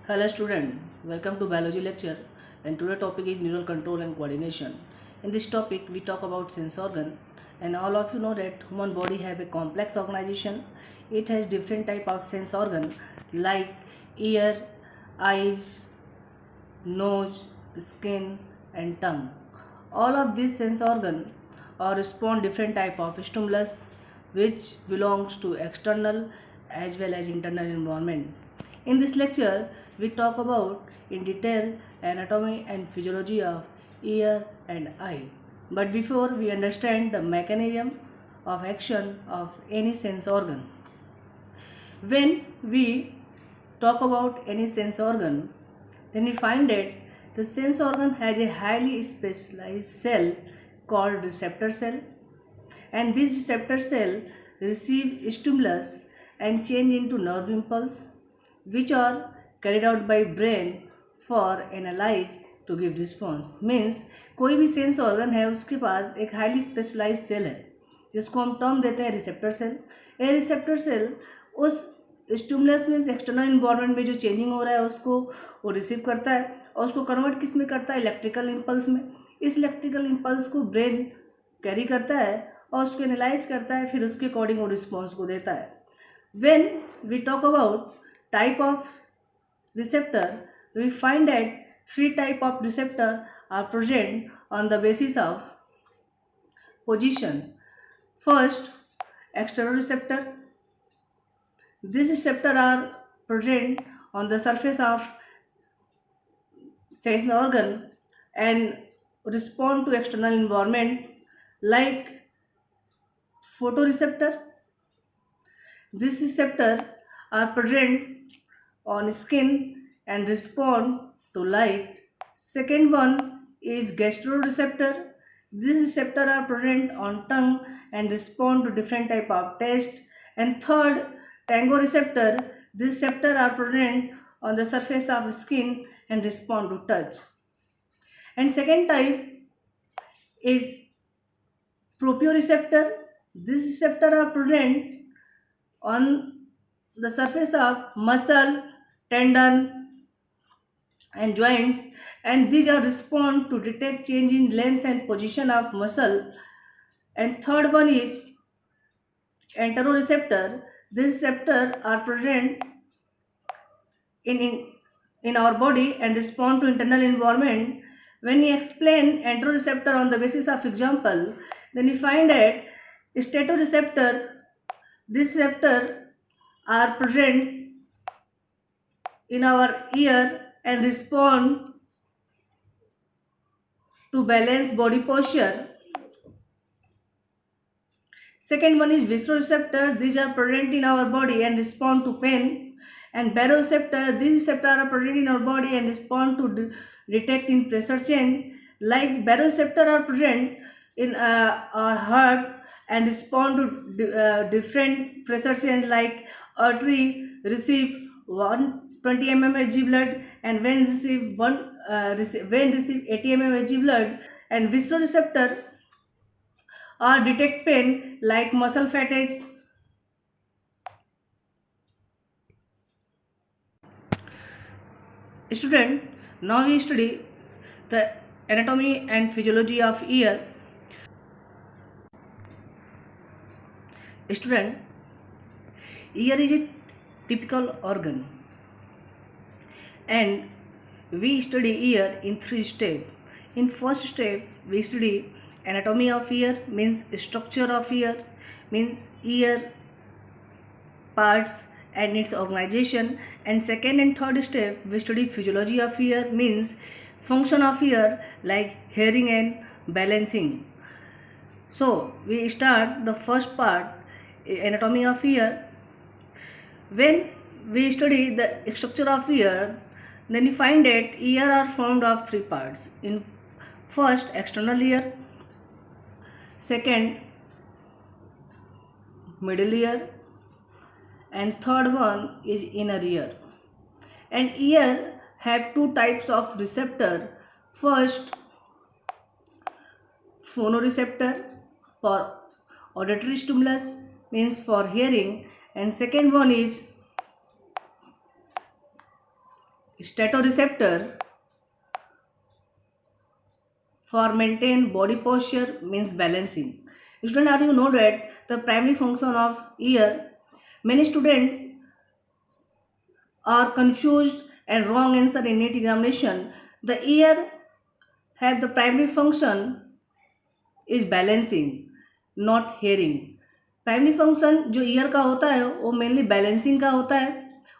Hello student, welcome to biology lecture and today topic is neural control and coordination. In this topic we talk about sense organ and all of you know that human body have a complex organization. It has different type of sense organ like ear, eyes, nose, skin and tongue. All of these sense organ respond different type of stimulus which belongs to external as well as internal environment. In this lecture, we talk about in detail anatomy and physiology of ear and eye. But before we understand the mechanism of action of any sense organ, when we talk about any sense organ, then we find that the sense organ has a highly specialized cell called receptor cell, and this receptor cell receive stimulus and change into nerve impulse which are carried out by brain for analyze to give response. Means कोई भी sense organ है उसके पास एक highly specialise cell है जिसको हम term देते हैं रिसेप्टर सेल. ये रिसेप्टर सेल उस स्टिमुलस में एक्सटर्नल इन्वायरमेंट में जो चेंजिंग हो रहा है उसको वो रिसीव करता है और उसको कन्वर्ट किस में करता है, इलेक्ट्रिकल इम्पल्स में. इस इलेक्ट्रिकल इम्पल्स को ब्रेन कैरी करता है और उसको एनालाइज करता है, फिर उसके अकॉर्डिंग वो रिस्पॉन्स को देता है. When we talk about type of receptor, we find that three type of receptor are present on the basis of position. First, exteroreceptor. These receptor are present on the surface of sense organ and respond to external environment like photoreceptor. This receptor are present on skin and respond to light. Second one is gastroreceptor. These receptors are present on tongue and respond to different type of taste. And third, tangoreceptor. These receptors are present on the surface of skin and respond to touch. And second type is proprioceptor. These receptors are present on the surface of muscle, tendon and joints, and these are respond to detect change in length and position of muscle. And third one is enteroreceptor. These receptors are present in our body and respond to internal environment. When we explain enteroreceptor on the basis of example, then we find that statoreceptor, this receptor are present in our ear and respond to balanced body posture. Second one is visceroreceptor. These are present in our body and respond to pain. And baroreceptor. These receptors are present in our body and respond to detect in pressure change. Like baroreceptor are present in our heart and respond to different pressure change like artery receive 120 mm Hg blood and veins receive 80 mm Hg blood. And visceroreceptor or detect pain like muscle fatigue. Student, now we study the anatomy and physiology of ear. Student, ear is a typical organ and we study ear in three steps. In first step, we study anatomy of ear, means structure of ear, means ear parts and its organization. And second and third step, we study physiology of ear, means function of ear like hearing and balancing. So we start the first part, anatomy of ear. When we study the structure of ear, then we find that ear are formed of three parts. In first, external ear, second, middle ear, and third one is inner ear. And ear have two types of receptor. First, phonoreceptor for auditory stimulus, means for hearing, and second one is Statoreceptor for maintain body posture means balancing. Student, are you know that the primary function of ear? Many students are confused and wrong answer in NEET examination. The ear have the primary function is balancing, not hearing. Primary function जो year का होता है वो mainly balancing का होता है,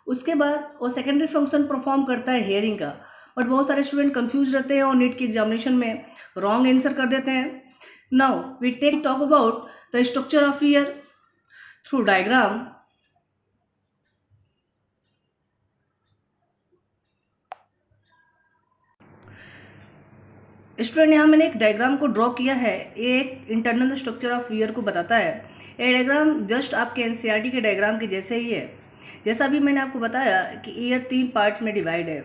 उसके बाद वो सेकेंडरी फंक्शन परफॉर्म करता है हेयरिंग का. बट बहुत सारे स्टूडेंट कंफ्यूज रहते हैं और नीट की एग्जामिनेशन में रॉन्ग आंसर कर देते हैं. Now we take talk about the structure of ear through diagram. Student, यहाँ मैंने एक डायग्राम को ड्रॉ किया है. ये एक इंटरनल स्ट्रक्चर ऑफ ईयर को बताता है. ये डायग्राम जस्ट आपके एनसीईआरटी के डायग्राम के जैसे ही है. जैसा भी मैंने आपको बताया कि ईयर 3 पार्ट्स में डिवाइड है.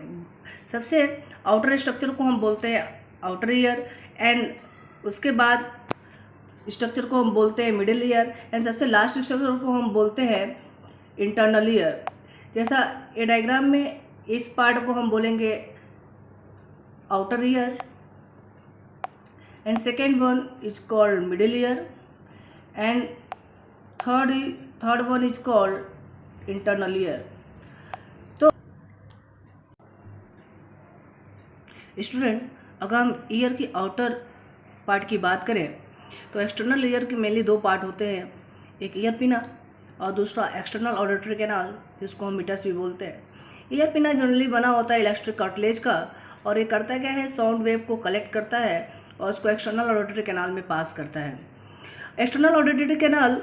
सबसे आउटर स्ट्रक्चर को हम बोलते हैं आउटर ईयर, एंड उसके बाद स्ट्रक्चर को हम बोलते हैं मिडिल ईयर, एंड सबसे लास्ट स्ट्रक्चर को हम बोलते हैं इंटरनल ईयर. जैसा ये डायग्राम में इस पार्ट को हम बोलेंगे outer ear, and second one is called middle ear, and third one is called internal ear. तो स्टूडेंट, अगर हम ईयर की आउटर पार्ट की बात करें तो एक्सटर्नल ईयर के मेनली 2 पार्ट होते हैं, एक ईयर पिना और दूसरा एक्सटर्नल ऑडिटरी कैनाल, जिसको हम मिटस भी बोलते हैं. ईयर पिना जनरली बना होता है इलास्टिक कार्टिलेज का, और ये करता क्या है, साउंड वेव को कलेक्ट करता है और उसको एक्सटर्नल ऑडिटरी कैनाल में पास करता है. एक्सटर्नल ऑडिटरी कैनाल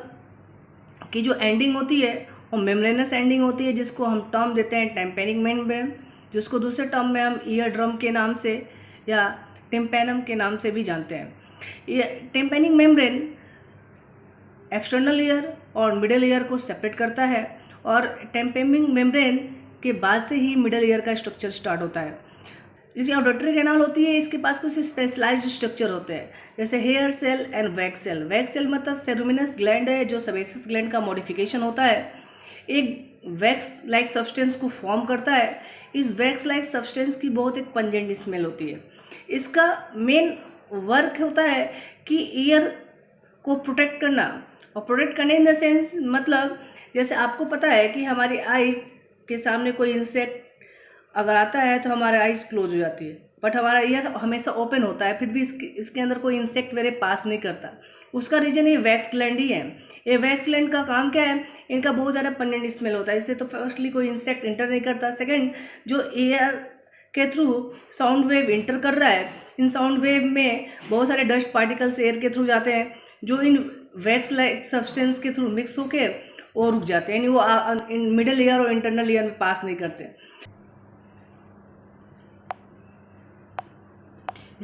की जो एंडिंग होती है वो मेम्ब्रेनस एंडिंग होती है, जिसको हम टर्म देते हैं टेम्पेनिक मेम्ब्रेन, जिसको दूसरे टर्म में हम ईयर ड्रम के नाम से या टिम्पेनम के नाम से भी जानते हैं. ये टेम्पेनिक मेम्ब्रेन एक्सटर्नल ईयर और मिडिल ईयर को सेपरेट करता है, और टेम्पेनिक मेम्ब्रेन के बाद से ही मिडिल ईयर का स्ट्रक्चर स्टार्ट होता है. जो ऑडिटरी कैनाल होती है इसके पास कुछ स्पेशलाइज्ड स्ट्रक्चर होते हैं, जैसे hair cell and wax cell. Wax cell मतलब सेरुमिनस ग्लैंड है, जो सेबेसियस ग्लैंड का मॉडिफिकेशन होता है, एक वैक्स लाइक सब्सटेंस को फॉर्म करता है. इस वैक्स लाइक सब्सटेंस की बहुत एक पंजेंट स्मेल होती है. इसका मेन वर्क होता है कि ईयर को प्रोटेक्ट करना, और प्रोटेक्ट करने इन द सेंस मतलब जैसे आपको पता है कि हमारी आइज के सामने कोई इंसेक्ट अगर आता है तो हमारा आइज क्लोज हो जाती है, बट हमारा ईयर हमेशा ओपन होता है, फिर भी इसके अंदर कोई इंसेक्ट मेरे पास नहीं करता. उसका रीजन ये वैक्स ग्लैंड ही है. ये वैक्स ग्लैंड का काम क्या है, इनका बहुत ज़्यादा पंजेंट स्मेल होता है. इससे तो फर्स्टली कोई इंसेक्ट इंटर नहीं करता. सेकेंड, जो एयर के थ्रू साउंड वेव इंटर कर रहा है, इन साउंड वेव में बहुत सारे डस्ट पार्टिकल्स एयर के थ्रू जाते हैं, जो इन वैक्स लाइक सब्सटेंस के थ्रू मिक्स होकर वो रुक जाते हैं, यानी वो मिडिल ईयर और इंटरनल ईयर में पास नहीं करते.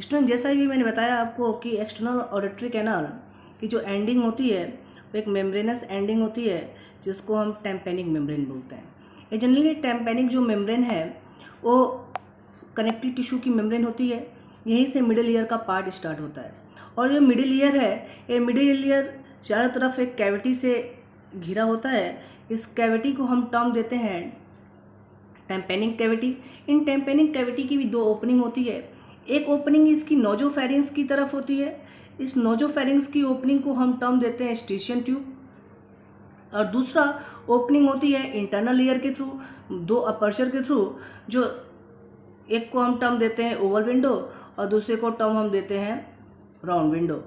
स्टूडेंट, जैसा भी मैंने बताया आपको कि एक्सटर्नल ऑडिटरी कैनाल की जो एंडिंग होती है वो एक मेम्ब्रेनस एंडिंग होती है, जिसको हम टेम्पेनिक मेम्ब्रेन बोलते हैं. ये जनरली टेम्पेनिक जो मेम्ब्रेन है वो कनेक्टिव टिश्यू की मेम्ब्रेन होती है. यहीं से मिडिल ईयर का पार्ट स्टार्ट होता है, और जो मिडिल ईयर है, ये मिडिल ईयर चारों तरफ एक कैविटी से घिरा होता है. इस कैविटी को हम टर्म देते हैं टेम्पेनिक कैविटी. इन टेम्पेनिक कैविटी की भी 2 ओपनिंग होती है. एक ओपनिंग इसकी नोजोफेरिंग्स की तरफ होती है. इस नोजोफेरिंग्स की ओपनिंग को हम टर्म देते हैं स्ट्रीशियन ट्यूब, और दूसरा ओपनिंग होती है इंटरनल ईयर के थ्रू, 2 अपर्चर के थ्रू, जो एक को हम टर्म देते हैं ओवल विंडो और दूसरे को टर्म हम देते हैं राउंड विंडो.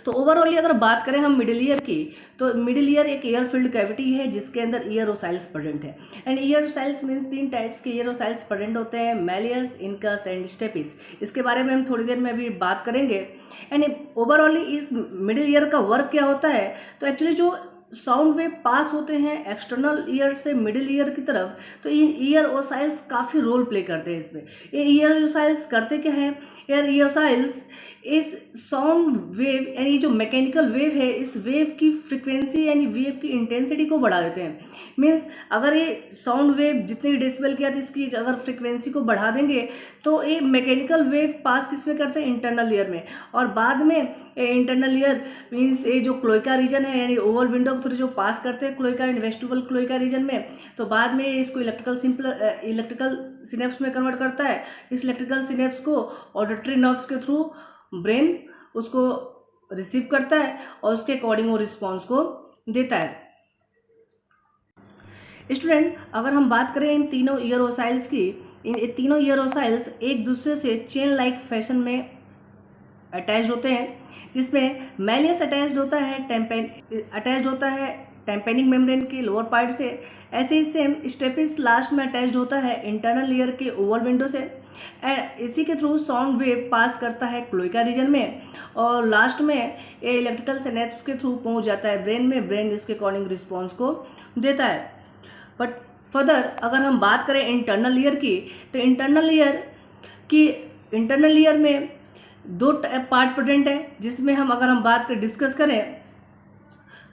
तो ओवरऑली अगर बात करें हम मिडिल ईयर की, तो मिडिल ईयर एक एयर फिल्ड कैविटी है जिसके अंदर ईयरोसाइल्स प्रेजेंट है. एंड ईयरोसाइल्स मीन्स 3 टाइप्स के ईयरोसाइल्स प्रेजेंट होते हैं, मैलियस, इनकस एंड स्टेपिस. इसके बारे में हम थोड़ी देर में अभी बात करेंगे. एंड ओवरऑली इस मिडिल ईयर का वर्क क्या होता है, तो एक्चुअली जो साउंड वेव पास होते हैं एक्सटर्नल ईयर से मिडिल ईयर की तरफ, तो इन ईयर ओसाइल्स काफ़ी रोल प्ले करते हैं इसमें. ये ईयर ओसाइल्स करते क्या है, ईयर ओसाइल्स इस साउंड वेव यानी जो मैकेनिकल वेव है, इस वेव की फ्रिक्वेंसी यानी वेव की इंटेंसिटी को बढ़ा देते हैं। मीन्स अगर ये साउंड वेव जितने डेसिबल की आती है, इसकी अगर फ्रिक्वेंसी को बढ़ा देंगे तो ये मैकेनिकल वेव पास किस में करते हैं, इंटरनल ईयर में, और बाद में इंटरनल ईयर मीन्स ये जो क्लोइका रीजन है यानी ओवल विंडो के थ्रू जो पास करते हैं क्लोइका वेस्टिबुलर क्लोइका रीजन में, तो बाद में इसको इलेक्ट्रिकल सिनेप्स में कन्वर्ट करता है। इस इलेक्ट्रिकल सिनेप्स को ऑडिटरी नर्व्स के थ्रू ब्रेन उसको रिसीव करता है और उसके अकॉर्डिंग वो रिस्पॉन्स को देता है। स्टूडेंट, अगर हम बात करें इन तीनों ईयर ओसाइल्स की, इन तीनों ईयर ओसाइल्स एक दूसरे से चेन लाइक फैशन में अटैच होते हैं, जिसमें मैलियस अटैच्ड होता है टेम्पेनिक मेम्ब्रेन के लोअर पार्ट से। ऐसे ही सेम स्टेपिस लास्ट में अटैच्ड होता है इंटरनल ईयर के ओवल विंडो से। इसी के थ्रू साउंड वेव पास करता है क्लोइका रीजन में और लास्ट में ये इलेक्ट्रिकल सिनेप्स के थ्रू पहुंच जाता है ब्रेन में। ब्रेन इसके अकॉर्डिंग रिस्पॉन्स को देता है। बट फर्दर अगर हम बात करें इंटरनल ईयर की, तो इंटरनल ईयर में दो पार्ट प्रेजेंट है, जिसमें अगर हम बात कर डिस्कस करें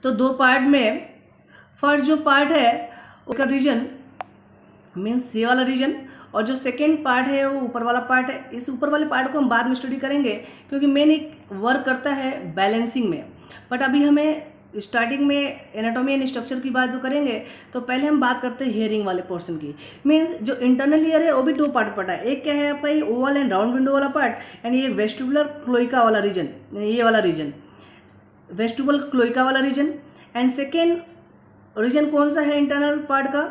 तो दो पार्ट में फर्स्ट जो पार्ट है उसका रीजन मीन्स ये वाला रीजन, और जो सेकेंड पार्ट है वो ऊपर वाला पार्ट है। इस ऊपर वाले पार्ट को हम बाद में स्टडी करेंगे क्योंकि मेन एक वर्क करता है बैलेंसिंग में। बट अभी हमें स्टार्टिंग में एनाटॉमी एंड स्ट्रक्चर की बात जो करेंगे तो पहले हम बात करते हैं हियरिंग वाले पोर्शन की। मीन्स जो इंटरनल ईयर है वो भी दो पार्ट पड़ा है। एक क्या है आपका ये ओवल एंड राउंड विंडो वाला पार्ट यानी ये वेस्टिबुलर क्लोइका वाला रीजन, ये वाला रीजन वेस्टिबुलर क्लोइका वाला रीजन। एंड सेकेंड रीजन कौन सा है इंटरनल पार्ट का,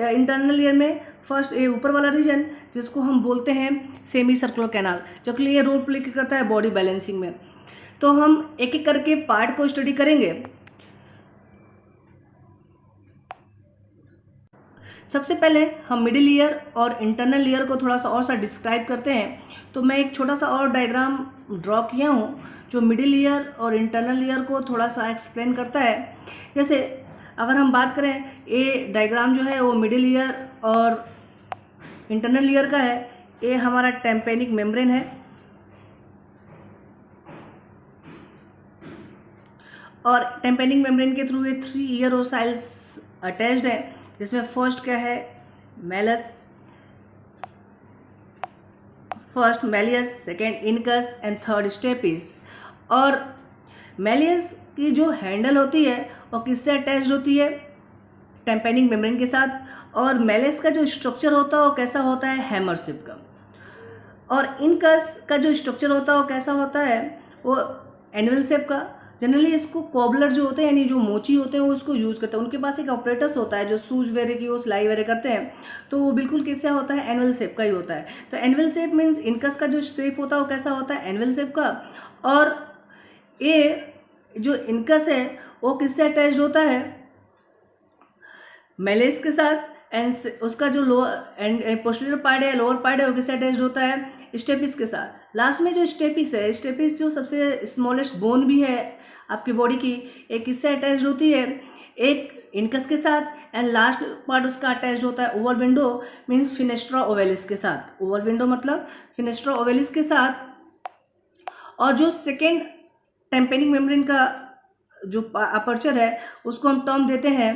इंटरनल ईयर में फर्स्ट ये ऊपर वाला रीजन जिसको हम बोलते हैं सेमी सर्कुलर कैनाल, जो कि ये रोल प्ले करता है बॉडी बैलेंसिंग में। तो हम एक एक करके पार्ट को स्टडी करेंगे। सबसे पहले हम मिडिल ईयर और इंटरनल ईयर को थोड़ा सा और सा डिस्क्राइब करते हैं। तो मैं एक छोटा सा और डायग्राम ड्रॉ किया हूँ जो मिडिल ईयर और इंटरनल ईयर को थोड़ा सा एक्सप्लेन करता है। जैसे अगर हम बात करें ये डायग्राम जो है वो मिडिल ईयर और इंटरनल ईयर का है। ये हमारा टेम्पेनिक मेम्ब्रेन है और टेम्पेनिक मेम्ब्रेन के थ्रू ये 3 ईयर ओसाइल्स अटैच्ड है, जिसमें फर्स्ट क्या है malleus, second incus and third stapes. और मैलियस की जो हैंडल होती है वो किससे अटैच्ड होती है, टेम्पेनिक मेम्ब्रेन के साथ। और मैलियस का जो स्ट्रक्चर होता है वो कैसा होता है, हैमर शेप का। और इनकस का जो स्ट्रक्चर होता है वो कैसा होता है, वो एनुअल शेप का। जनरली इसको कॉबलर जो होते हैं यानी जो मोची होते हैं वो इसको यूज़ करते हैं। उनके पास एक ऑपरेटर्स होता है जो सूज वगैरह की वो सिलाई वगैरह करते हैं, तो वो बिल्कुल कैसा होता है, एनुअल शेप का ही होता है। तो एनुअल शेप मीन्स इनकस का जो शेप होता है वो कैसा होता है, एनुअल शेप का। और ये जो इनकस है वो किससे अटैच्ड होता है, मैलियस के साथ। एंड उसका जो लोअर एंड पोस्टीरियर पार्ट है, लोअर पार्ट है, वो किससे अटैच्ड होता है, स्टेपिस के साथ। लास्ट में जो स्टेपिस है, स्टेपिस जो सबसे स्मॉलेस्ट बोन भी है आपकी बॉडी की, एक किससे अटैच्ड होती है, एक इनकस के साथ। एंड लास्ट पार्ट उसका अटैच्ड होता है ओवल विंडो मीन्स फिनेस्ट्रा ओवेलिस के साथ। ओवल विंडो मतलब फिनेस्ट्रा ओवेलिस के साथ। और जो सेकेंड टेम्पेनिक मेम्ब्रेन का जो अपर्चर है उसको हम टर्म देते हैं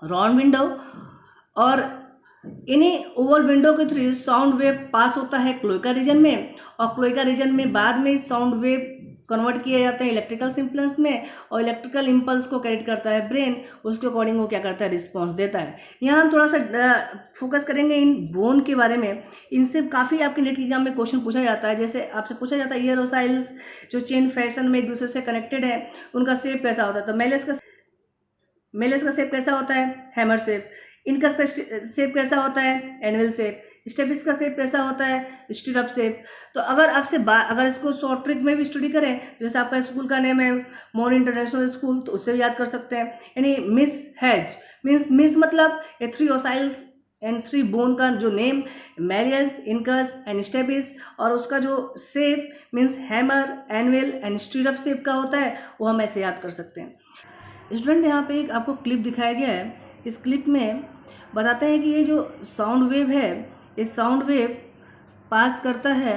राउंड विंडो। और इन्हीं ओवल विंडो के थ्रू साउंड वेव पास होता है क्लोइका रीजन में, और क्लोइका रीजन में बाद में साउंड वेव कन्वर्ट किए जाते हैं इलेक्ट्रिकल सिम्पल्स में, और इलेक्ट्रिकल इम्पल्स को कैरी करता है ब्रेन। उसके अकॉर्डिंग वो क्या करता है, रिस्पॉन्स देता है। यहाँ हम थोड़ा सा फोकस करेंगे इन बोन के बारे में। इनसे काफ़ी आपके नेट एग्जाम में क्वेश्चन पूछा जाता है। जैसे आपसे पूछा जाता है ईयर ओसाइल्स जो चेन फैशन में एक दूसरे से कनेक्टेड है उनका शेप कैसा होता है। तो मैलियस का शेप कैसा होता है, हैमर शेप। इनकस का शेप कैसा होता है, एनुअल शेप। स्टेपिस का शेप कैसा होता है, स्टिरअप शेप। तो अगर आपसे अगर इसको शॉर्ट ट्रिक में भी स्टडी करें, जैसे आपका स्कूल का नेम है मोर इंटरनेशनल स्कूल, तो उससे भी याद कर सकते हैं। यानी मिस हैज मीन्स मिस मतलब ये 3 ओसाइल्स एंड 3 बोन का जो name malleus, incus and stapes, और उसका जो shape means hammer, anvil and stirrup shape का होता है, वो हम ऐसे याद कर सकते हैं। स्टूडेंट, यहाँ पे एक आपको क्लिप दिखाया गया है। इस क्लिप में बताते हैं कि ये जो साउंड वेव है, ये साउंड वेव पास करता है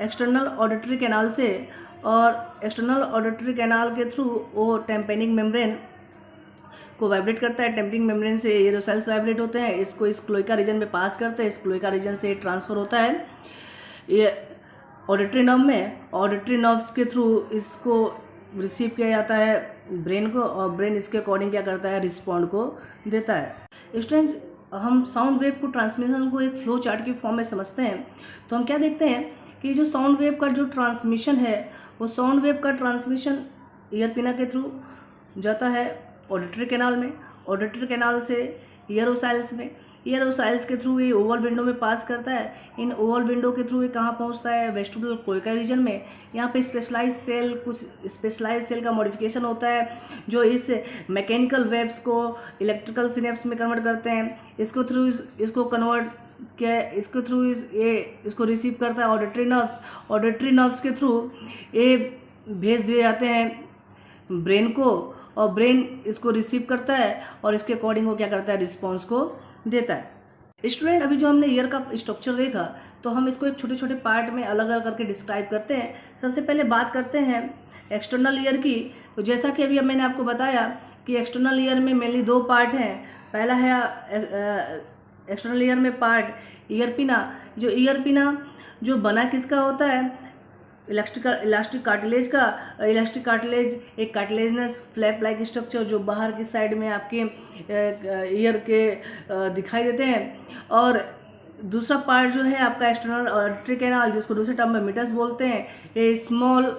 एक्सटर्नल ऑडिटरी कैनाल से, और एक्सटर्नल ऑडिटरी कैनाल के थ्रू वो टेम्पेनिक मेम्ब्रेन को वाइब्रेट करता है। टेम्पेनिक मेम्ब्रेन से एरोसेल्स वाइब्रेट होते हैं, इसको इस क्लोइका रीजन में पास करते हैं, इस क्लोइका रीजन से ट्रांसफ़र होता है ये ऑडिटरी नर्व में। ऑडिटरी नर्व्स के थ्रू इसको रिसीव किया जाता है ब्रेन को, और ब्रेन इसके अकॉर्डिंग क्या करता है, रिस्पॉन्ड को देता है। स्टूडेंट, हम साउंड वेव को ट्रांसमिशन को एक फ्लो चार्ट की फॉर्म में समझते हैं, तो हम क्या देखते हैं कि जो साउंड वेव का जो ट्रांसमिशन है, वो साउंड वेव का ट्रांसमिशन ईयर पिना के थ्रू जाता है ऑडिटरी कैनाल में, ऑडिटरी कैनाल से ईयरोसाइल्स में, ईयरोसाइल्स के थ्रू ये ओवल विंडो में पास करता है। इन ओवल विंडो के थ्रू ये कहाँ पहुँचता है, वेस्टिबुलर क्लोइका रीजन में। यहाँ पे स्पेशलाइज सेल, कुछ स्पेशलाइज सेल का मॉडिफिकेशन होता है जो इस मैकेनिकल वेव्स को इलेक्ट्रिकल सिनेप्स में कन्वर्ट करते हैं। इसको थ्रू इसको कन्वर्ट क्या, इसके थ्रू इसको रिसीव करता है ऑडिटरी नर्व्स। ऑडिटरी नर्व्स के थ्रू ये भेज दिए जाते हैं ब्रेन को, और ब्रेन इसको रिसीव करता है और इसके अकॉर्डिंग वो क्या करता है, रिस्पॉन्स को देता है। स्टूडेंट, अभी जो हमने ईयर का स्ट्रक्चर देखा, तो हम इसको एक छोटे छोटे पार्ट में अलग अलग करके डिस्क्राइब करते हैं। सबसे पहले बात करते हैं एक्सटर्नल ईयर की। तो जैसा कि अभी मैंने आपको बताया कि एक्सटर्नल ईयर में मेनली दो पार्ट हैं। पहला है एक्सटर्नल ईयर में पार्ट ईयर पिना। जो ईयर पिना जो बना किसका होता है, इलास्टिक कार्टिलेज का। इलास्टिक कार्टिलेज एक कार्टिलेजनस फ्लैप लाइक स्ट्रक्चर जो बाहर की साइड में आपके ईयर के दिखाई देते हैं। और दूसरा पार्ट जो है आपका एक्सटर्नल ऑडिटरी कैनाल, जिसको दूसरे टर्म में मिटस बोलते हैं। ये small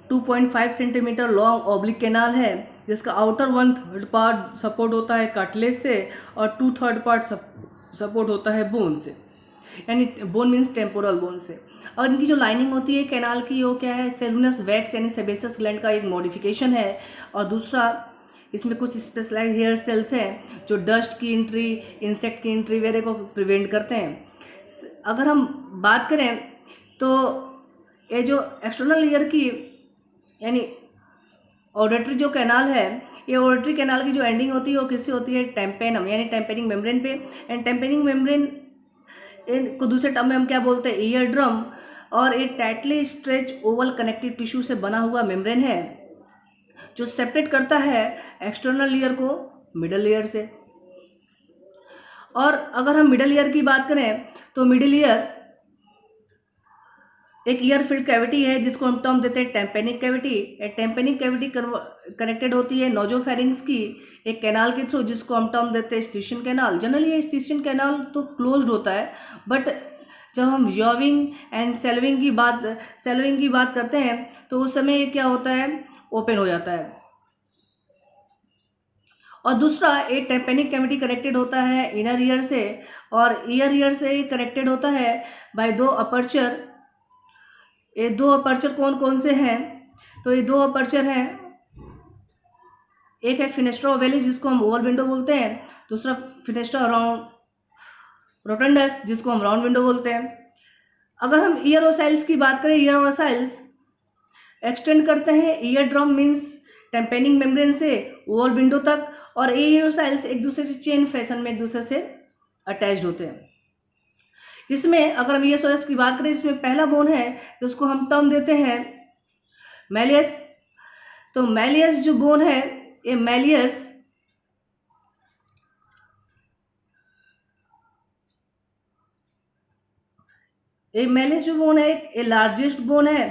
2.5 centimetre long oblique canal है, जिसका आउटर 1/3 पार्ट सपोर्ट होता है कार्टिलेज से और 2/3 पार्ट सपोर्ट होता है बोन से, यानी बोन मीन्स टेम्पोरल बोन से। और इनकी जो लाइनिंग होती है कैनाल की, वो क्या है, सेलुनस वैक्स यानी सेबेसस ग्लैंड का एक मॉडिफिकेशन है। और दूसरा, इसमें कुछ स्पेशलाइज हेयर सेल्स हैं जो डस्ट की एंट्री, इंसेक्ट की एंट्री वगैरह को प्रिवेंट करते हैं। अगर हम बात करें तो ये जो एक्सटर्नल ईयर की यानी ऑडिटरी जो कैनाल है, ये ऑडिटरी कैनाल की जो एंडिंग होती है वो किससे होती है, टेम्पेनम यानी टेम्पेनिक मेम्ब्रेन पे। एंड टेम्पेनिक मेम्ब्रेन इनको दूसरे टर्म में हम क्या बोलते हैं, ईयर ड्रम। और एक tightly stretch Oval connective tissue से बना हुआ मेम्ब्रेन है जो सेपरेट करता है एक्सटर्नल ईयर को मिडल ईयर से। और अगर हम मिडल ईयर की बात करें तो मिडल ईयर एक ईयर फिल्ड कैविटी है जिसको हम टर्म देते हैं tympanic cavity. Tympanic cavity connected होती है नोजोफेरिंग्स की एक कैनाल के थ्रू, जिसको हम टर्म देते हैं स्टिशियन कैनाल। जनरली ये स्टिशियन कैनाल तो क्लोज्ड होता है, बट जब हम यॉविंग एंड सेल्विंग की बात करते हैं तो उस समय क्या होता है, ओपन हो जाता है। और दूसरा, एक टेम्पेनिक कैविटी कनेक्टेड होता है इनर ईयर से, और ईयर से कनेक्टेड होता है बाय दो अपर्चर। ये दो अपर्चर कौन कौन से हैं, तो ये दो अपर्चर हैं, एक है फिनेस्ट्रा ओवेलिस जिसको हम ओवल विंडो बोलते हैं, दूसरा फिनेस्ट्रा रोटंडस जिसको हम राउंड विंडो बोलते हैं। अगर हम ईयरोसाइल्स की बात करें, ईयरोसाइल्स एक्सटेंड करते हैं ear drum means tympanic membrane से ओवल विंडो तक, और ईयरोसाइल्स एक दूसरे से चेन फैशन में एक दूसरे से अटैच्ड होते हैं। जिसमें अगर हम ईयरोसाइल्स की बात करें, इसमें पहला बोन है जिसको हम टर्म देते हैं मैलियस। तो मैलियस जो बोन है, ये मैलियस जो बोन है, ये लार्जेस्ट बोन है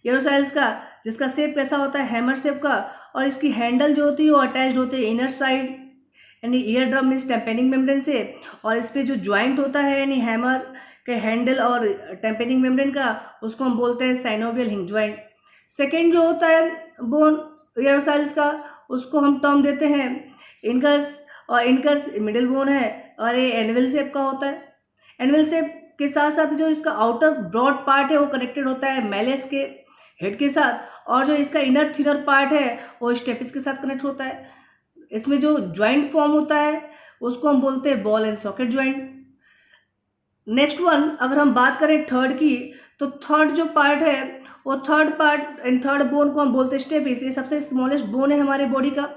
ईयरोसाइल्स का, जिसका शेप कैसा होता है, हैमर शेप का। और इसकी हैंडल जो होती है वो अटैच्ड होती है इनर साइड यानी ear drum means tympanic membrane से, और इस पर जो ज्वाइंट होता है यानी हैमर के हैंडल और टेम्पेनिक मेम्ब्रेन का, उसको हम बोलते हैं साइनोवियल हिंज ज्वाइंट। सेकेंड जो होता है बोन ईयरोसाइल्स का, उसको हम टर्म देते हैं इनकस, और इनकस मिडिल बोन है और ये एनविल शेप का होता है। एनविल शेप के साथ साथ जो इसका आउटर ब्रॉड पार्ट है वो कनेक्टेड होता है मैलियस के हेड के साथ, और जो इसका इनर थिनर पार्ट है वो स्टेपिस के साथ कनेक्ट होता है। इसमें जो ज्वाइंट फॉर्म होता है उसको हम बोलते हैं ball and socket joint. Next one, अगर हम बात करें थर्ड की, तो थर्ड जो पार्ट है वो third part and third bone को हम बोलते हैं स्टेपिस। ये सबसे स्मॉलेस्ट बोन है हमारे बॉडी का,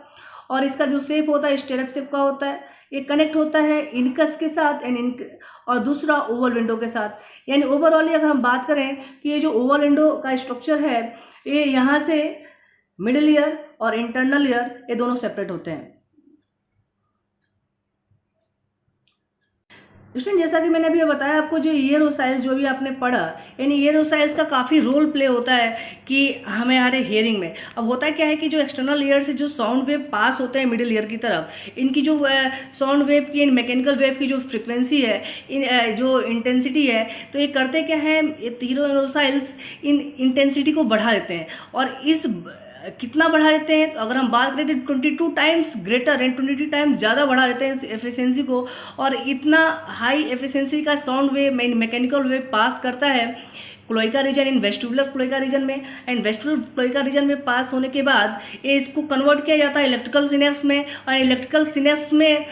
और इसका जो शेप होता है स्टेरप शेप का होता है। एक कनेक्ट होता है इनकस के साथ और दूसरा ओवल विंडो के साथ। यानी ओवरऑल अगर हम बात करें कि ये जो ओवल विंडो का स्ट्रक्चर है, ये यहाँ से मिडिल ईयर और इंटरनल ईयर ये दोनों सेपरेट होते हैं। स्टूडेंट, जैसा कि मैंने अभी बताया आपको, जो ईयर ओसाइल्स जो भी आपने पढ़ा, यानी ईयर ओसाइल्स का काफ़ी रोल प्ले होता है कि हमारे हियरिंग में। अब होता है क्या है कि जो एक्सटर्नल ईयर से जो साउंड वेव पास होते हैं मिडिल ईयर की तरफ, इनकी जो साउंड वेव की, मैकेनिकल वेव की जो फ्रिक्वेंसी है, जो इंटेंसिटी है, तो ये करते क्या है, ये ईयर ओसाइल्स इन इंटेंसिटी को बढ़ा देते हैं। और इस कितना बढ़ा देते हैं, तो अगर हम बात करें तो 22 टाइम्स ग्रेटर एंड 22 टाइम्स ज़्यादा बढ़ा देते हैं इस एफिशिएंसी को। और इतना हाई एफिशिएंसी का साउंड वेव मैकेनिकल वेव पास करता है क्लोइका रीजन, इन वेस्टिबुलर क्लोइका रीजन में। एंड वेस्टिबुलर क्लोइका रीजन में पास होने के बाद ये इसको कन्वर्ट किया जाता है इलेक्ट्रिकल सिनेप्स में, और इलेक्ट्रिकल सिनेप्स में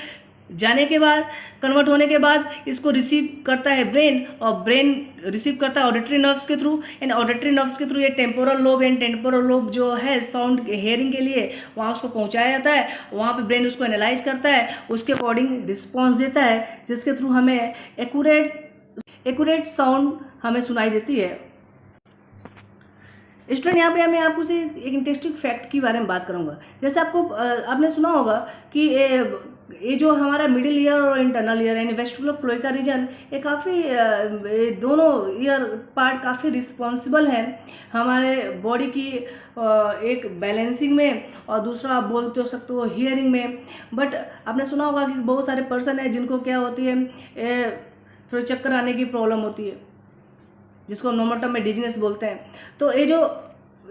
जाने के बाद, कन्वर्ट होने के बाद इसको रिसीव करता है ब्रेन, और ब्रेन रिसीव करता है ऑडिटरी नर्व्स के थ्रू। एंड ऑडिटरी नर्व्स के थ्रू ये temporal lobe and temporal lobe जो है साउंड हियरिंग के लिए, वहाँ उसको पहुँचाया जाता है। वहाँ पे ब्रेन उसको एनालाइज करता है, उसके अकॉर्डिंग रिस्पॉन्स देता है, जिसके थ्रू हमें एक्यूरेट साउंड हमें सुनाई देती है। स्टूडेंट, यहाँ पे मैं आपको से एक इंटरेस्टिंग फैक्ट के बारे में बात करूँगा। जैसे आपने सुना होगा कि ये जो हमारा मिडिल ईयर और इंटरनल ईयर यानी वेस्टिबुलर क्लोइका रीजन, ये काफ़ी दोनों ईयर पार्ट काफ़ी रिस्पॉन्सिबल है हमारे बॉडी की एक बैलेंसिंग में, और दूसरा आप बोलते हो सकते हो हियरिंग में। बट आपने सुना होगा कि बहुत सारे पर्सन है जिनको क्या होती है, थोड़े चक्कर आने की प्रॉब्लम होती है, जिसको हम नॉर्मल टर्म में डिजीनेस बोलते हैं। तो ये जो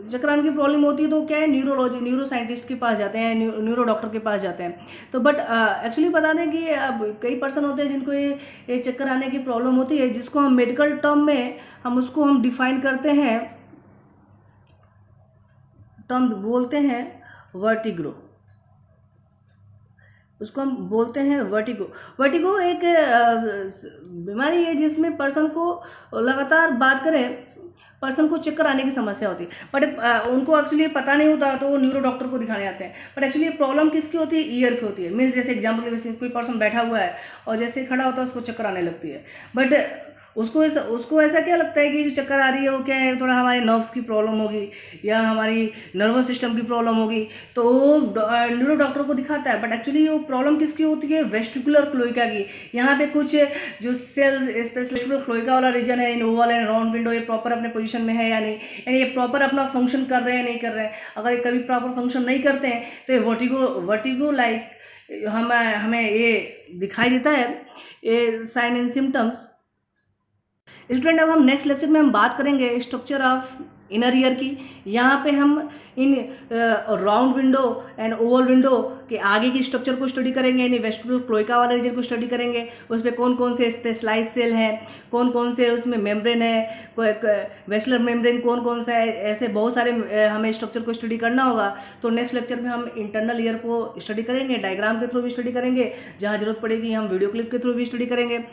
चक्कर आने की प्रॉब्लम होती है, तो क्या है, न्यूरो साइंटिस्ट के पास जाते हैं, न्यूरो डॉक्टर के पास जाते हैं। तो बट एक्चुअली बता दें कि अब कई पर्सन होते हैं जिनको ये चक्कर आने की प्रॉब्लम होती है, जिसको हम मेडिकल टर्म में हम डिफाइन करते हैं, टर्म बोलते हैं वर्टिगो। उसको हम बोलते हैं वर्टिगो एक बीमारी है जिसमें पर्सन को लगातार बात करें, पर्सन को चक्कर आने की समस्या होती है। बट उनको एक्चुअली पता नहीं होता, तो वो न्यूरो डॉक्टर को दिखाने आते हैं। बट एक्चुअली प्रॉब्लम किसकी होती है, ईयर की होती है। मीन्स जैसे एग्जाम्पल के वैसे कोई पर्सन बैठा हुआ है और जैसे खड़ा होता है उसको चक्कर आने लगती है। बट उसको ऐसा क्या लगता है कि जो चक्कर आ रही है वो क्या है, थोड़ा हमारे नर्व्स की प्रॉब्लम होगी या हमारी नर्वस सिस्टम की प्रॉब्लम होगी, तो वो न्यूरो डॉक्टर को दिखाता है। बट एक्चुअली वो प्रॉब्लम किसकी होती है, वेस्टिबुलर क्लोइका की। यहाँ पे कुछ जो सेल्स, स्पेशली वेस्टिबुलर क्लोइका वाला रीजन है, इन ओवल एंड राउंड विंडो, ये प्रॉपर अपने पोजीशन में है या नहीं, यानी ये प्रॉपर अपना फंक्शन कर रहे हैं नहीं कर रहे हैं। अगर ये कभी प्रॉपर फंक्शन नहीं करते हैं तो ये वर्टिगो लाइक हमें ये दिखाई देता है, ये साइन एंड सिम्टम्स। स्टूडेंट, अब हम नेक्स्ट लेक्चर में हम बात करेंगे स्ट्रक्चर ऑफ इनर ईयर की। यहाँ पे हम in round window and Oval window के आगे की स्ट्रक्चर को स्टडी करेंगे, यानी वेस्टिबुलर क्लोइका वाला रीजन को स्टडी करेंगे। उसमें कौन कौन से स्पेशलाइज सेल हैं, कौन कौन से उसमें मेम्ब्रेन है, वेस्लर मेम्ब्रेन कौन कौन सा है, ऐसे बहुत सारे हमें स्ट्रक्चर को स्टडी करना होगा। तो नेक्स्ट लेक्चर में हम इंटरनल ईयर को स्टडी करेंगे, डायग्राम के थ्रू भी स्टडी करेंगे, जहाँ जरूरत पड़ेगी हम वीडियो क्लिप के थ्रू भी स्टडी करेंगे।